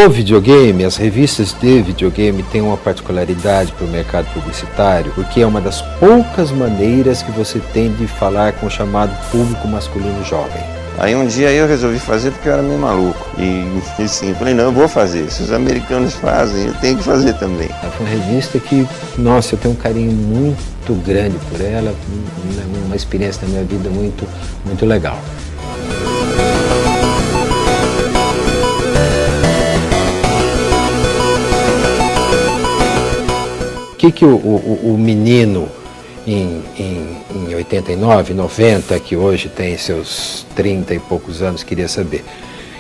O videogame, as revistas de videogame têm uma particularidade para o mercado publicitário, porque é uma das poucas maneiras que você tem de falar com o chamado público masculino jovem. Aí um dia eu resolvi fazer porque eu era meio maluco. E sim, eu falei, não, eu vou fazer. Se os americanos fazem, eu tenho que fazer também. Foi uma revista que, nossa, eu tenho um carinho muito grande por ela, uma experiência na minha vida muito legal. O que o menino em 89, 90, que hoje tem seus 30 e poucos anos, queria saber?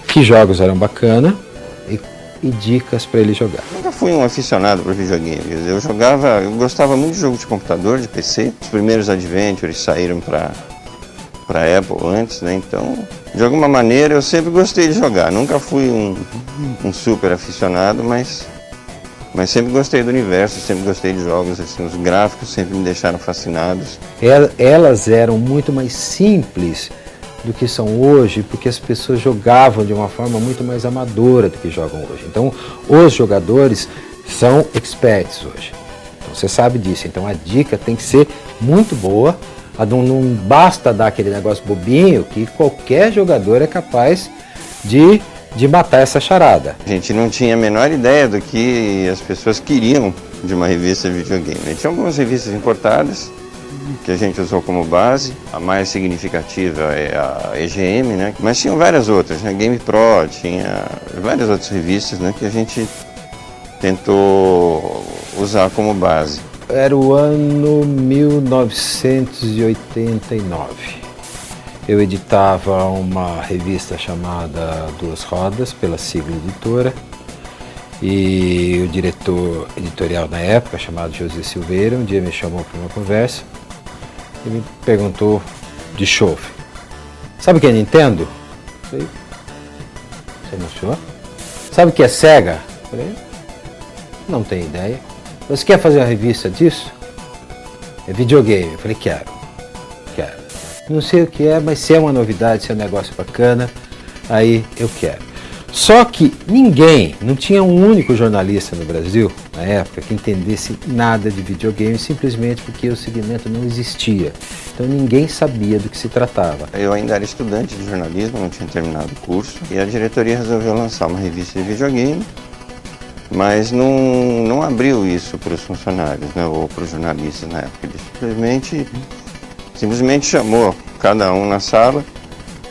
Que jogos eram bacana e dicas para ele jogar. Nunca fui um aficionado por videogames. Eu gostava muito de jogo de computador, de PC. Os primeiros Adventures saíram para Apple antes, né? Então, de alguma maneira, eu sempre gostei de jogar. Nunca fui um super aficionado, mas sempre gostei do universo, sempre gostei de jogos, assim, os gráficos sempre me deixaram fascinados. Elas eram muito mais simples do que são hoje, porque as pessoas jogavam de uma forma muito mais amadora do que jogam hoje. Então, os jogadores são experts hoje. Então, você sabe disso. Então, a dica tem que ser muito boa. Não basta dar aquele negócio bobinho que qualquer jogador é capaz de matar essa charada. A gente não tinha a menor ideia do que as pessoas queriam de uma revista de videogame. Tinha algumas revistas importadas que a gente usou como base. A mais significativa é a EGM, né? Mas tinham várias outras, né? Game Pro, tinha várias outras revistas, né? Que a gente tentou usar como base. Era o ano 1989. Eu editava uma revista chamada Duas Rodas, pela Sigla Editora, e o diretor editorial na época, chamado José Silveira, um dia me chamou para uma conversa e me perguntou de chofre. Sabe o que é Nintendo? Eu falei, você não senhor? Sabe o que é Sega? Eu falei, não tenho ideia. Você quer fazer uma revista disso? É videogame. Eu falei, quero. Não sei o que é, mas se é uma novidade, se é um negócio bacana, aí eu quero. Só que não tinha um único jornalista no Brasil, na época, que entendesse nada de videogame, simplesmente porque o segmento não existia. Então ninguém sabia do que se tratava. Eu ainda era estudante de jornalismo, não tinha terminado o curso, e a diretoria resolveu lançar uma revista de videogame, mas não abriu isso para os funcionários, né, ou para os jornalistas na época. Ele simplesmente chamou cada um na sala,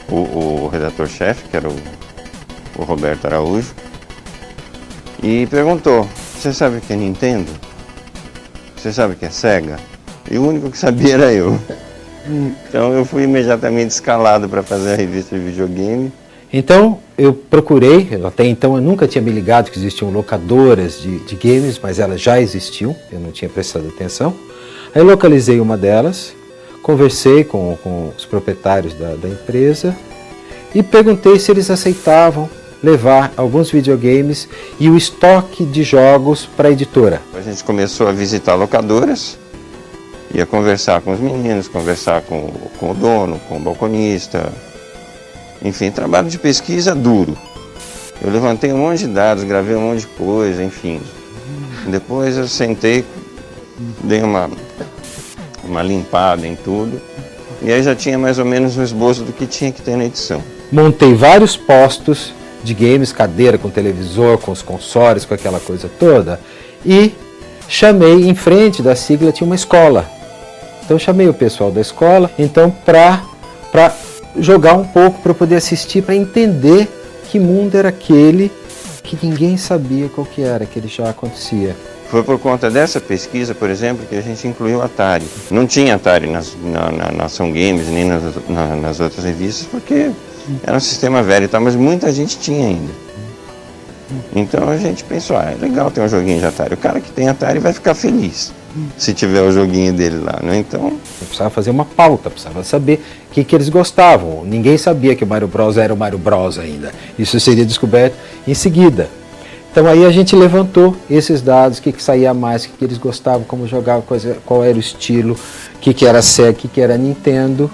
o redator-chefe, que era o Roberto Araújo, e perguntou, você sabe o que é Nintendo? Você sabe o que é Sega? E o único que sabia era eu. Então eu fui imediatamente escalado para fazer a revista de videogame. Então eu procurei, até então eu nunca tinha me ligado que existiam locadoras de games, mas elas já existiam, eu não tinha prestado atenção. Aí localizei uma delas, conversei com os proprietários da empresa e perguntei se eles aceitavam levar alguns videogames e o estoque de jogos para a editora. A gente começou a visitar locadoras, ia conversar com os meninos, conversar com o dono, com o balconista, enfim, trabalho de pesquisa duro. Eu levantei um monte de dados, gravei um monte de coisa, enfim. Depois eu sentei, dei uma limpada em tudo, e aí já tinha mais ou menos um esboço do que tinha que ter na edição. Montei vários postos de games, cadeira com televisor, com os consoles, com aquela coisa toda, e chamei, em frente da Sigla tinha uma escola. Então chamei o pessoal da escola, então para jogar um pouco, para poder assistir, para entender que mundo era aquele que ninguém sabia qual que era, que ele já acontecia. Foi por conta dessa pesquisa, por exemplo, que a gente incluiu o Atari. Não tinha Atari na Ação Games, nem nas outras revistas, porque era um sistema velho e tal, mas muita gente tinha ainda. Então a gente pensou, é legal ter um joguinho de Atari. O cara que tem Atari vai ficar feliz se tiver o joguinho dele lá, né? Então eu precisava fazer uma pauta, precisava saber o que eles gostavam. Ninguém sabia que o Mario Bros era o Mario Bros ainda. Isso seria descoberto em seguida. Então aí a gente levantou esses dados, o que saía mais, o que eles gostavam, como jogavam, qual era o estilo, o que era Sega, o que era Nintendo.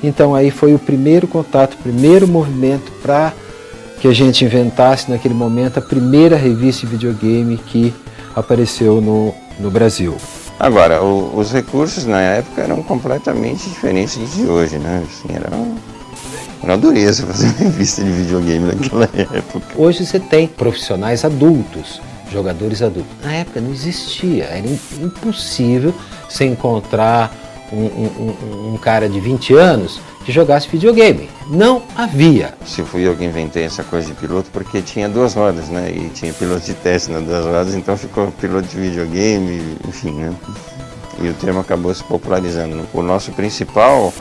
Então aí foi o primeiro contato, o primeiro movimento para que a gente inventasse naquele momento a primeira revista de videogame que apareceu no Brasil. Agora, os recursos na época eram completamente diferentes de hoje, né? Assim, era uma dureza fazer uma revista de videogame naquela época. Hoje você tem profissionais adultos, jogadores adultos. Na época não existia, era impossível você encontrar um cara de 20 anos que jogasse videogame. Não havia. Se fui eu que inventei essa coisa de piloto, porque tinha 2 rodas, né? E tinha piloto de teste nas 2 rodas, então ficou piloto de videogame, enfim, né? E o termo acabou se popularizando. O nosso principal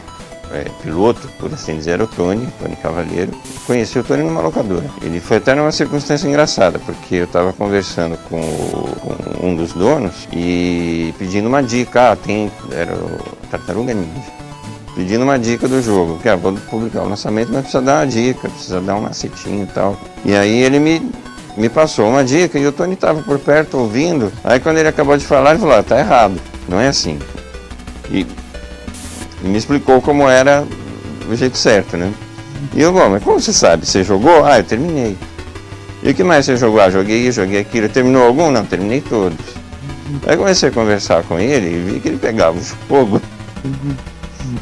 piloto, por assim dizer, era o Tony Cavaliero. Conheci o Tony numa locadora. Ele foi até numa circunstância engraçada, porque eu estava conversando com um dos donos e pedindo uma dica. Era o Tartaruga Ninja. Pedindo uma dica do jogo, que vou publicar o lançamento, mas precisa dar uma dica, precisa dar um macetinho e tal. E aí ele me passou uma dica e o Tony estava por perto ouvindo. Aí quando ele acabou de falar, ele falou, tá errado, não é assim. E me explicou como era o jeito certo, né? E eu, mas como você sabe? Você jogou? Eu terminei. E o que mais você jogou? Joguei aquilo. Terminou algum? Não, terminei todos. Aí comecei a conversar com ele e vi que ele pegava o jogo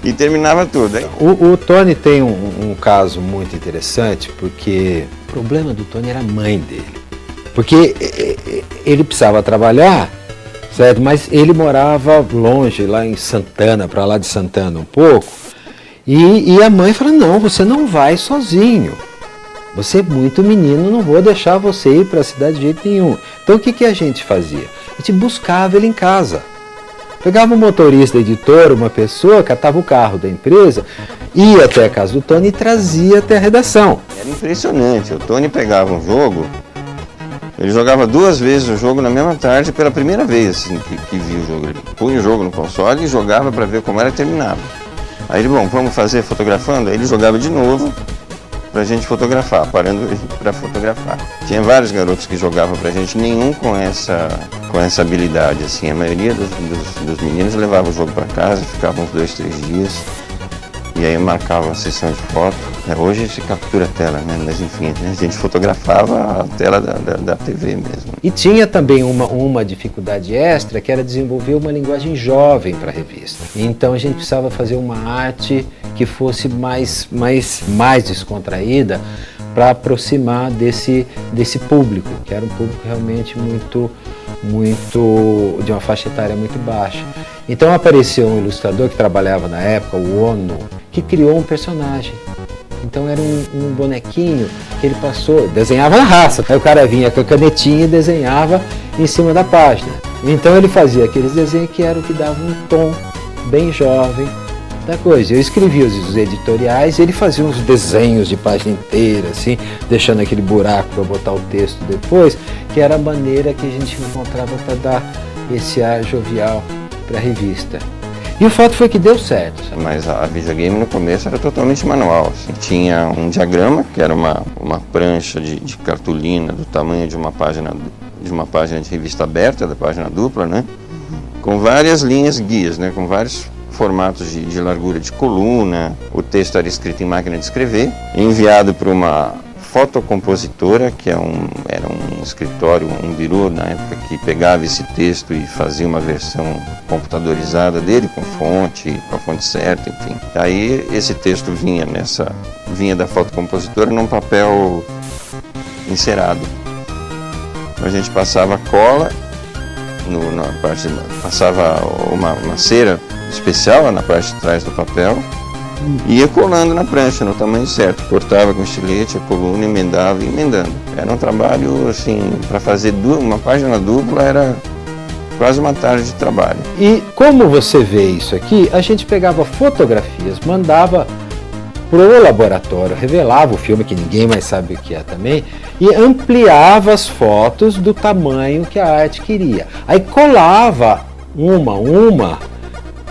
e terminava tudo. O Tony tem um caso muito interessante, porque o problema do Tony era a mãe dele. Porque ele precisava trabalhar, certo? Mas ele morava longe, lá em Santana, para lá de Santana um pouco. E a mãe falou, não, você não vai sozinho. Você é muito menino, não vou deixar você ir para a cidade de jeito nenhum. Então o que a gente fazia? A gente buscava ele em casa. Pegava um motorista, editor, uma pessoa, catava o carro da empresa, ia até a casa do Tony e trazia até a redação. Era impressionante, o Tony pegava um jogo, ele jogava 2 vezes o jogo na mesma tarde pela primeira vez assim, que viu o jogo. Ele punha o jogo no console e jogava para ver como era e terminava. Aí ele, vamos fazer fotografando? Aí ele jogava de novo pra gente fotografar, parando para fotografar. Tinha vários garotos que jogavam pra gente, nenhum com essa habilidade, assim. A maioria dos meninos levava o jogo para casa, ficavam uns 2, 3 dias, e aí marcava uma sessão de foto. Hoje se captura a tela, né? Mas enfim, a gente fotografava a tela da TV mesmo. E tinha também uma dificuldade extra, que era desenvolver uma linguagem jovem para a revista. Então a gente precisava fazer uma arte que fosse mais descontraída, para aproximar desse público, que era um público realmente muito de uma faixa etária muito baixa. Então apareceu um ilustrador que trabalhava na época, o Ono, que criou um personagem. Então era um bonequinho que ele desenhava na raça. Aí o cara vinha com a canetinha e desenhava em cima da página. Então ele fazia aqueles desenhos que era o que dava um tom bem jovem da coisa. Eu escrevia os editoriais e ele fazia uns desenhos de página inteira, assim, deixando aquele buraco para botar o texto depois, que era a maneira que a gente encontrava para dar esse ar jovial para a revista. E o fato foi que deu certo. Sabe? Mas a videogame no começo era totalmente manual. Assim. Tinha um diagrama, que era uma prancha de cartolina do tamanho de uma página de revista aberta, da página dupla, né? Com várias linhas guias, né? Com vários formatos de largura de coluna. O texto era escrito em máquina de escrever, enviado para uma fotocompositora, que era um escritório, um birô na época, que pegava esse texto e fazia uma versão computadorizada dele, com a fonte certa, enfim. Aí esse texto vinha da fotocompositora num papel encerado. A gente passava cola, passava uma cera especial na parte de trás do papel, ia colando na prancha, no tamanho certo. Cortava com estilete a coluna, emendava e emendando. Era um trabalho, assim, para fazer uma página dupla era quase uma tarde de trabalho. E como você vê isso aqui, a gente pegava fotografias, mandava pro laboratório, revelava o filme, que ninguém mais sabe o que é também, e ampliava as fotos do tamanho que a arte queria. Aí colava uma,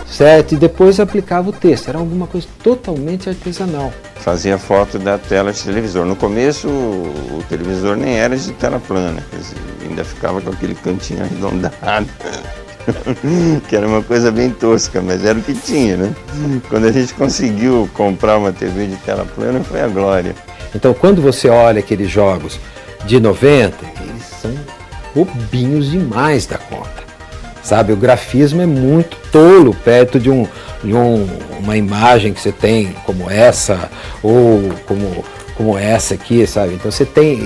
certo? E depois aplicava o texto. Era alguma coisa totalmente artesanal. Fazia foto da tela de televisor. No começo, o televisor nem era de tela plana, quer dizer, ainda ficava com aquele cantinho arredondado, que era uma coisa bem tosca, mas era o que tinha, né? Quando a gente conseguiu comprar uma TV de tela plana, foi a glória. Então, quando você olha aqueles jogos de 90, eles são bobinhos demais da conta, sabe? O grafismo é muito tolo perto de uma imagem que você tem como essa, ou como essa aqui, sabe? Então você tem,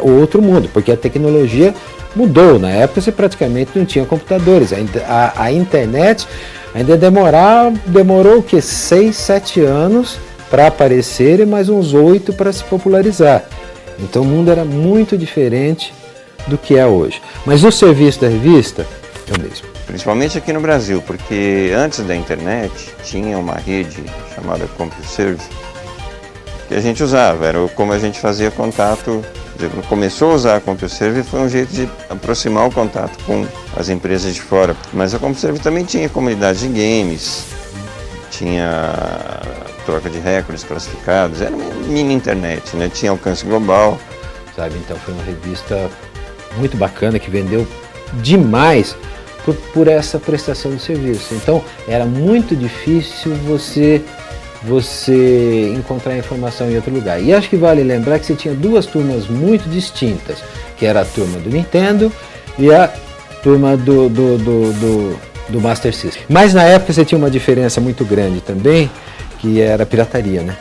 outro mundo, porque a tecnologia mudou. Na época você praticamente não tinha computadores, a internet ainda demorou o que? 6, 7 anos para aparecer e mais uns 8 para se popularizar. Então o mundo era muito diferente do que é hoje. Mas o serviço da revista é o mesmo. Principalmente aqui no Brasil, porque antes da internet tinha uma rede chamada CompuServe que a gente usava, era como a gente fazia contato. Começou a usar a CompuServe e foi um jeito de aproximar o contato com as empresas de fora. Mas a CompuServe também tinha comunidade de games, tinha troca de recordes classificados, era uma mini internet, né? Tinha alcance global. Sabe? Então foi uma revista muito bacana que vendeu demais por essa prestação de serviço. Então era muito difícil você encontrar informação em outro lugar. E acho que vale lembrar que você tinha duas turmas muito distintas, que era a turma do Nintendo e a turma do Master System. Mas na época você tinha uma diferença muito grande também, que era a pirataria, né?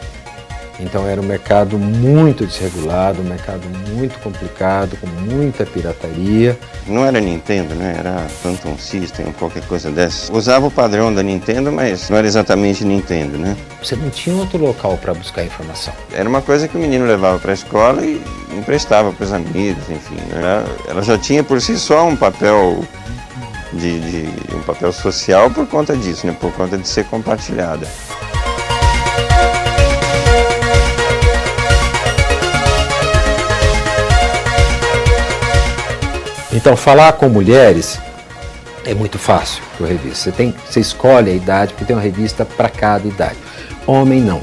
Então era um mercado muito desregulado, um mercado muito complicado, com muita pirataria. Não era Nintendo, né? Era Phantom System ou qualquer coisa dessa. Usava o padrão da Nintendo, mas não era exatamente Nintendo, né? Você não tinha outro local para buscar informação. Era uma coisa que o menino levava para a escola e emprestava para os amigos, enfim. Ela já tinha por si só um papel um papel social por conta disso, né? Por conta de ser compartilhada. Então, falar com mulheres é muito fácil com a revista. Você escolhe a idade, porque tem uma revista para cada idade. Homem não.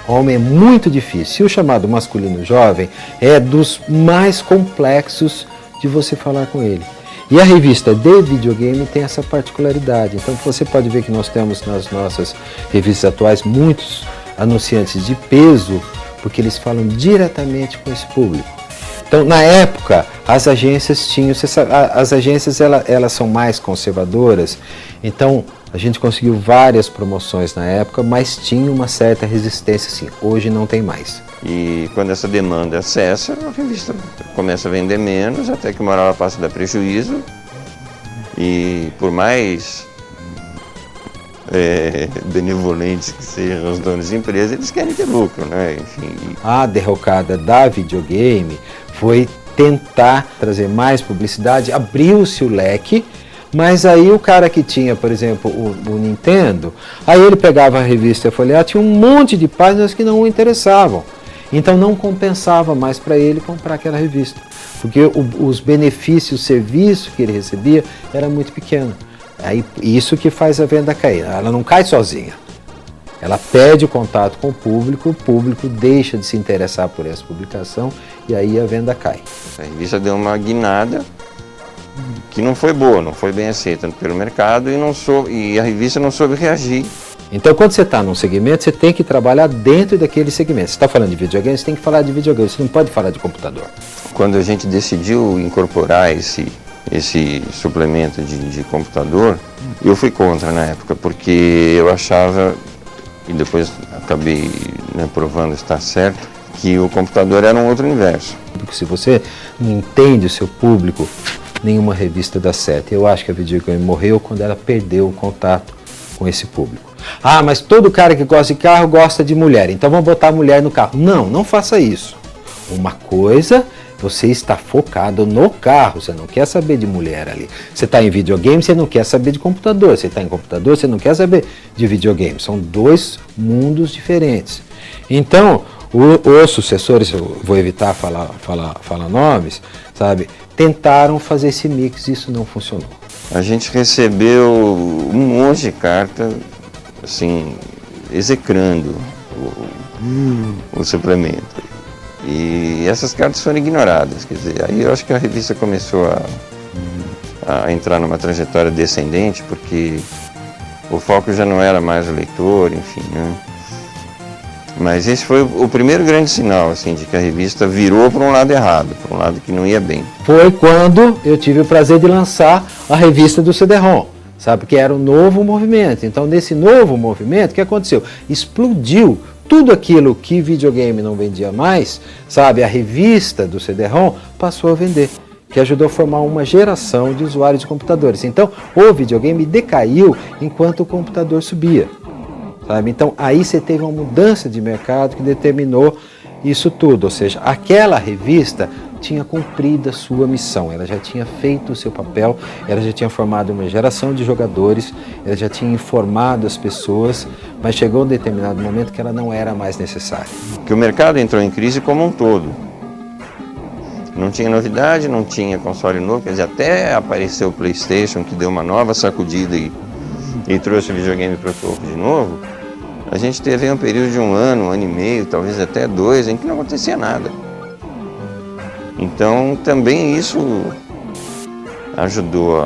Homem é muito difícil. E o chamado masculino jovem é dos mais complexos de você falar com ele. E a revista de videogame tem essa particularidade. Então, você pode ver que nós temos nas nossas revistas atuais muitos anunciantes de peso, porque eles falam diretamente com esse público. Então, na época, as agências tinham, as agências elas são mais conservadoras, então a gente conseguiu várias promoções na época, mas tinha uma certa resistência, sim. Hoje não tem mais. E quando essa demanda cessa, a revista começa a vender menos, até que uma hora ela passa a dar prejuízo, e por mais benevolentes que sejam os donos de empresa, eles querem ter lucro, né? Enfim. A derrocada da videogame foi tentar trazer mais publicidade, abriu-se o leque, mas aí o cara que tinha, por exemplo, o Nintendo, aí ele pegava a revista e folheava, tinha um monte de páginas que não o interessavam. Então não compensava mais para ele comprar aquela revista, porque os benefícios, o serviço que ele recebia era muito pequeno. Aí, isso que faz a venda cair. Ela não cai sozinha. Ela perde o contato com o público deixa de se interessar por essa publicação e aí a venda cai. A revista deu uma guinada que não foi boa, não foi bem aceita pelo mercado e a revista não soube reagir. Então, quando você está num segmento, você tem que trabalhar dentro daquele segmento. Você está falando de videogame, você tem que falar de videogame, você não pode falar de computador. Quando a gente decidiu incorporar esse suplemento de computador, eu fui contra na época, porque eu achava, e depois acabei provando estar certo, que o computador era um outro universo. Porque se você não entende o seu público, nenhuma revista dá certo. Eu acho que a videogame morreu quando ela perdeu o contato com esse público. Ah, mas todo cara que gosta de carro gosta de mulher, então vamos botar a mulher no carro. Não faça isso. Uma coisa, você está focado no carro, você não quer saber de mulher ali. Você está em videogame, você não quer saber de computador. Você está em computador, você não quer saber de videogame. São dois mundos diferentes. Então, os sucessores, eu vou evitar falar nomes, sabe, tentaram fazer esse mix e isso não funcionou. A gente recebeu um monte de carta, assim, execrando o suplemento. E essas cartas foram ignoradas, quer dizer, aí eu acho que a revista começou a entrar numa trajetória descendente, porque o foco já não era mais o leitor, enfim, né? Mas esse foi o primeiro grande sinal, assim, de que a revista virou para um lado errado, para um lado que não ia bem. Foi quando eu tive o prazer de lançar a revista do CD-ROM, sabe, que era um novo movimento. Então, nesse novo movimento, o que aconteceu? Explodiu tudo aquilo que videogame não vendia mais, sabe, a revista do CD-ROM passou a vender, que ajudou a formar uma geração de usuários de computadores. Então, o videogame decaiu enquanto o computador subia. Sabe? Então, aí você teve uma mudança de mercado que determinou isso tudo, ou seja, aquela revista tinha cumprido a sua missão, ela já tinha feito o seu papel, ela já tinha formado uma geração de jogadores, ela já tinha informado as pessoas, mas chegou um determinado momento que ela não era mais necessária. Que o mercado entrou em crise como um todo. Não tinha novidade, não tinha console novo, quer dizer, até apareceu o PlayStation, que deu uma nova sacudida e trouxe o videogame para o topo de novo. A gente teve um período de um ano e meio, talvez até 2, em que não acontecia nada. Então também isso ajudou,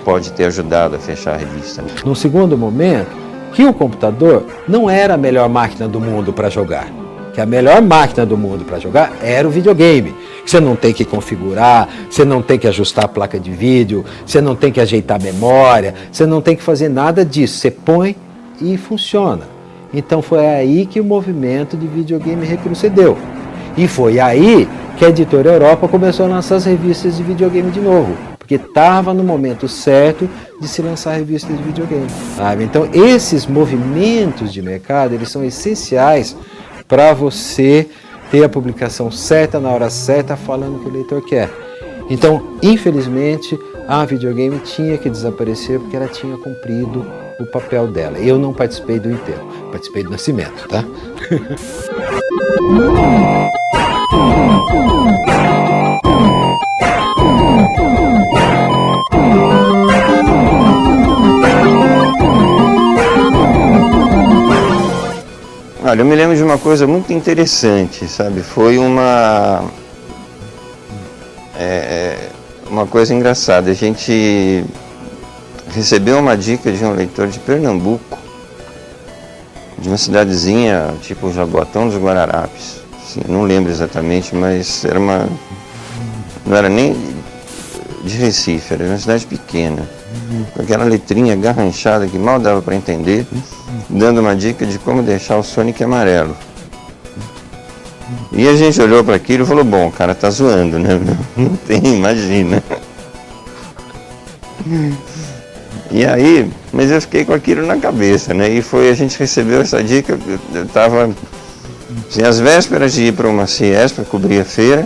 pode ter ajudado a fechar a revista. No segundo momento, que o computador não era a melhor máquina do mundo para jogar. Que a melhor máquina do mundo para jogar era o videogame. Você não tem que configurar, você não tem que ajustar a placa de vídeo, você não tem que ajeitar a memória, você não tem que fazer nada disso. Você põe e funciona. Então foi aí que o movimento de videogame retrocedeu. E foi aí que a Editora Europa começou a lançar as revistas de videogame de novo. Porque estava no momento certo de se lançar revistas de videogame. Sabe? Então esses movimentos de mercado, eles são essenciais para você ter a publicação certa, na hora certa, falando o que o leitor quer. Então, infelizmente, a videogame tinha que desaparecer porque ela tinha cumprido o papel dela. Eu não participei do enterro, participei do nascimento, tá? Olha, eu me lembro de uma coisa muito interessante, sabe? Foi uma coisa engraçada. A gente recebeu uma dica de um leitor de Pernambuco, de uma cidadezinha tipo Jaboatão dos Guararapes. Assim, não lembro exatamente, mas não era nem de Recife, era uma cidade pequena, com aquela letrinha garranchada que mal dava para entender, dando uma dica de como deixar o Sonic amarelo. E a gente olhou para aquilo e falou, bom, o cara tá zoando, né? Não tem, imagina. E aí, mas eu fiquei com aquilo na cabeça, né? E a gente recebeu essa dica, eu tava assim, às vésperas de ir para uma CES para cobrir a feira,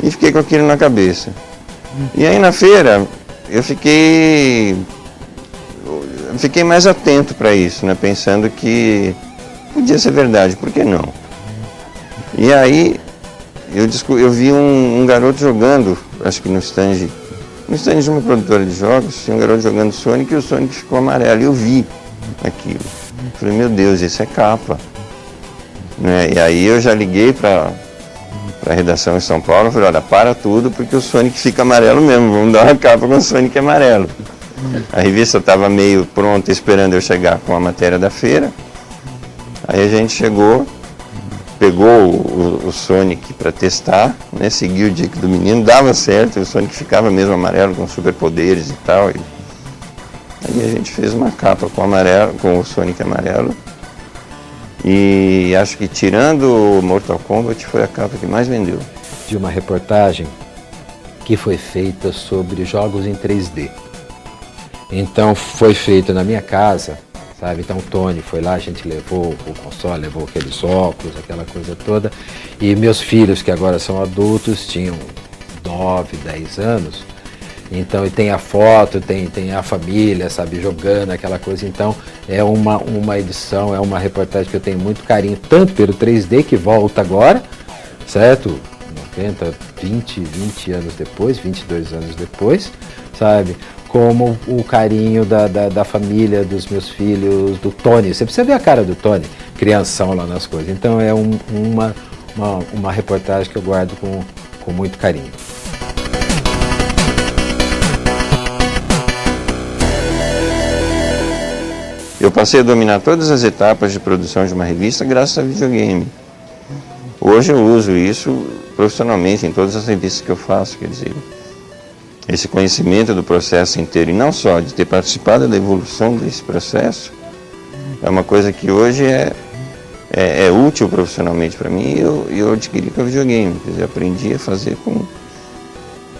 e fiquei com aquilo na cabeça. E aí na feira eu fiquei mais atento para isso, né? Pensando que podia ser verdade, por que não? E aí eu vi um garoto jogando, acho que no stand de uma produtora de jogos, tinha um garoto jogando Sonic e o Sonic ficou amarelo. E eu vi aquilo. Falei, meu Deus, isso é capa. Né? E aí eu já liguei para a redação em São Paulo, falei, olha, para tudo porque o Sonic fica amarelo mesmo, vamos dar uma capa com o Sonic amarelo. A revista estava meio pronta, esperando eu chegar com a matéria da feira. Aí a gente chegou, pegou o Sonic para testar, né, seguiu o dica do menino, dava certo, o Sonic ficava mesmo amarelo com superpoderes e tal. Aí a gente fez uma capa com o Sonic amarelo. E acho que tirando o Mortal Kombat foi a capa que mais vendeu. De uma reportagem que foi feita sobre jogos em 3D. Então foi feito na minha casa, sabe? Então o Tony foi lá, a gente levou o console, levou aqueles óculos, aquela coisa toda. E meus filhos, que agora são adultos, tinham 9, 10 anos. Então, e tem a foto, tem a família, sabe, jogando aquela coisa. Então, é uma edição, é uma reportagem que eu tenho muito carinho, tanto pelo 3D, que volta agora, certo? 90, 20 anos depois, 22 anos depois, sabe? Como o carinho da família, dos meus filhos, do Tony. Você precisa ver a cara do Tony, crianção lá nas coisas. Então, é uma reportagem que eu guardo com muito carinho. Eu passei a dominar todas as etapas de produção de uma revista graças a videogame. Hoje eu uso isso profissionalmente em todas as revistas que eu faço, quer dizer, esse conhecimento do processo inteiro, e não só de ter participado da evolução desse processo, é uma coisa que hoje é útil profissionalmente para mim, e eu adquiri com a videogame, quer dizer, aprendi a fazer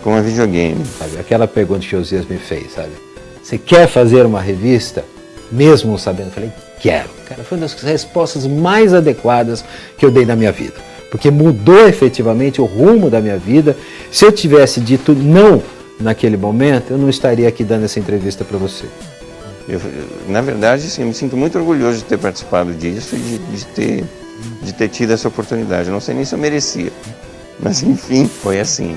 com a videogame. Sabe, aquela pergunta que o Josias me fez, sabe? Você quer fazer uma revista? Mesmo sabendo, eu falei, quero. Cara, foi uma das respostas mais adequadas que eu dei na minha vida. Porque mudou efetivamente o rumo da minha vida. Se eu tivesse dito não naquele momento, eu não estaria aqui dando essa entrevista para você. Na verdade, sim, eu me sinto muito orgulhoso de ter participado disso e de ter tido essa oportunidade. Eu não sei nem se eu merecia, mas enfim, foi assim.